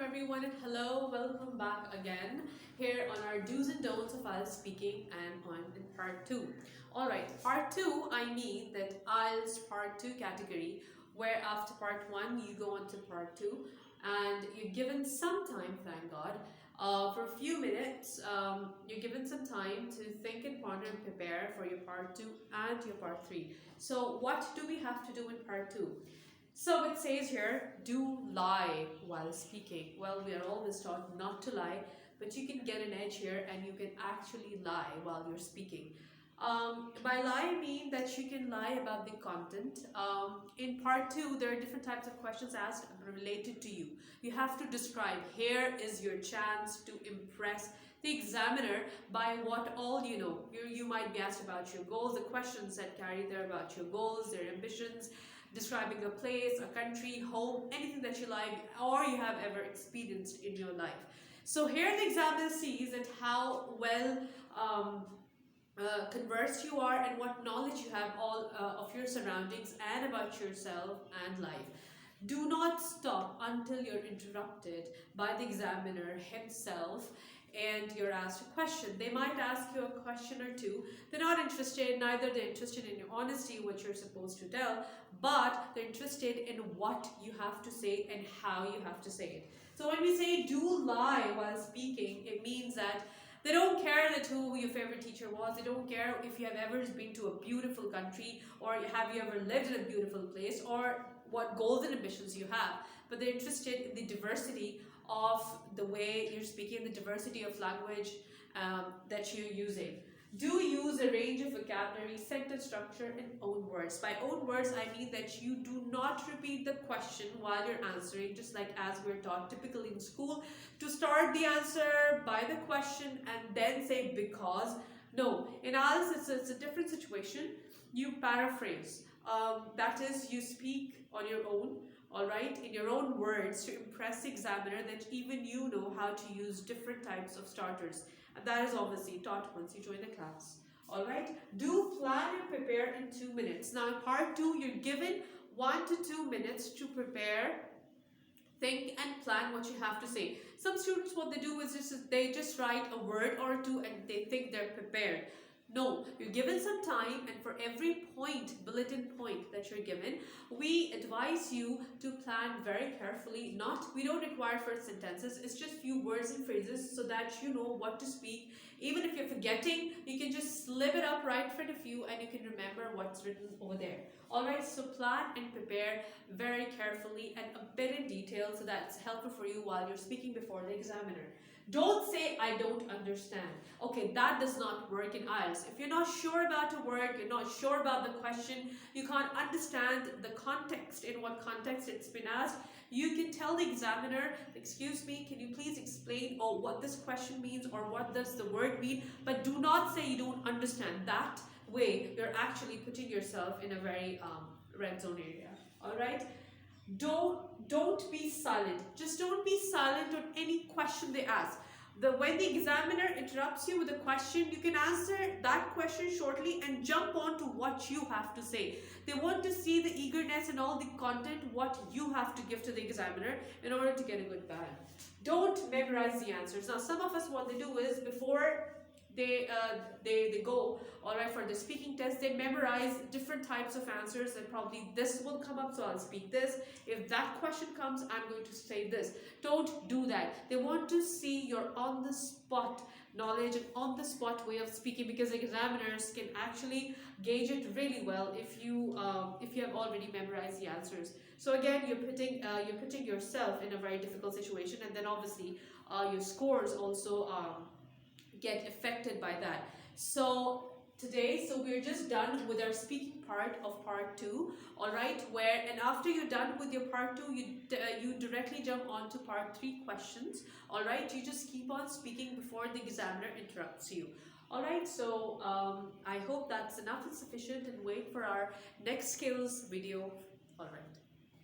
everyone, and hello, welcome back again here on our do's and don'ts of IELTS speaking and on in part 2. Alright, part 2, I mean that IELTS part 2 category, where after part 1 you go on to part 2 and you're given some time, thank God, for a few minutes. You're given some time to think and ponder and prepare for your part 2 and your part 3. So what do we have to do in part 2? So it says here, do lie while speaking. Well, we are always taught not to lie, but you can get an edge here and you can actually lie while you're speaking. By lie, I mean that you can lie about the content. In part 2, there are different types of questions asked related to you. You have to describe, here is your chance to impress the examiner by what all you know. You might be asked about your goals, the questions that carry there about your goals, their ambitions, describing a place, a country, home, anything that you like or you have ever experienced in your life. So here the examiner sees that how well conversed you are and what knowledge you have all of your surroundings and about yourself and life. Do not stop until you're interrupted by the examiner himself and you're asked a question. They might ask you a question or two. They're not interested, neither they're interested in your honesty, what you're supposed to tell, but they're interested in what you have to say and how you have to say it. So when we say do lie while speaking, it means that they don't care that who your favorite teacher was. They don't care if you have ever been to a beautiful country or have you ever lived in a beautiful place or what goals and ambitions you have. But they're interested in the diversity of the way you're speaking, the diversity of language that you're using. Do use a range of vocabulary, sentence structure, and own words. By own words, I mean that you do not repeat the question while you're answering, just like as we're taught typically in school, to start the answer by the question and then say because. No, in IELTS, it's a different situation. You paraphrase. That is, you speak on your own, alright, in your own words to impress the examiner that even you know how to use different types of starters. And that is obviously taught once you join the class. Alright, do plan and prepare in 2 minutes. Now in part 2, you're given 1 to 2 minutes to prepare, think and plan what you have to say. Some students, what they do is they just write a word or two and they think they're prepared. No, you're given some time, and for every point, bulletin point that you're given, we advise you to plan very carefully. We don't require first sentences, it's just few words and phrases so that you know what to speak. Even if you're forgetting, you can just slip it up right in front of you and you can remember what's written over there. Alright, so plan and prepare very carefully and a bit in detail so that it's helpful for you while you're speaking before the examiner. Don't say, I don't understand. Okay, that does not work in IELTS. If you're not sure about a word, you're not sure about the question, you can't understand the context, in what context it's been asked, you can tell the examiner, excuse me, can you please explain what this question means or what does the word mean, but do not say you don't understand. That way, you're actually putting yourself in a very red zone area. Alright? Don't be silent. Just don't be silent on any question they ask. When the examiner interrupts you with a question, you can answer that question shortly and jump on to what you have to say. They want to see the eagerness and all the content, what you have to give to the examiner in order to get a good band. Don't memorize the answers. Now, some of us, what they do is before they go alright for the speaking test, they memorize different types of answers and probably this will come up, so I'll speak this. If that question comes, I'm going to say this. Don't do that. They want to see your on the spot knowledge and on the spot way of speaking, because examiners can actually gauge it really well if you have already memorized the answers. So again, you're putting yourself in a very difficult situation, and then obviously your scores also get affected by that. So we're just done with our speaking part of part 2, alright, and after you're done with your part 2, you directly jump on to part 3 questions, alright. You just keep on speaking before the examiner interrupts you. Alright, so I hope that's enough and sufficient, and wait for our next skills video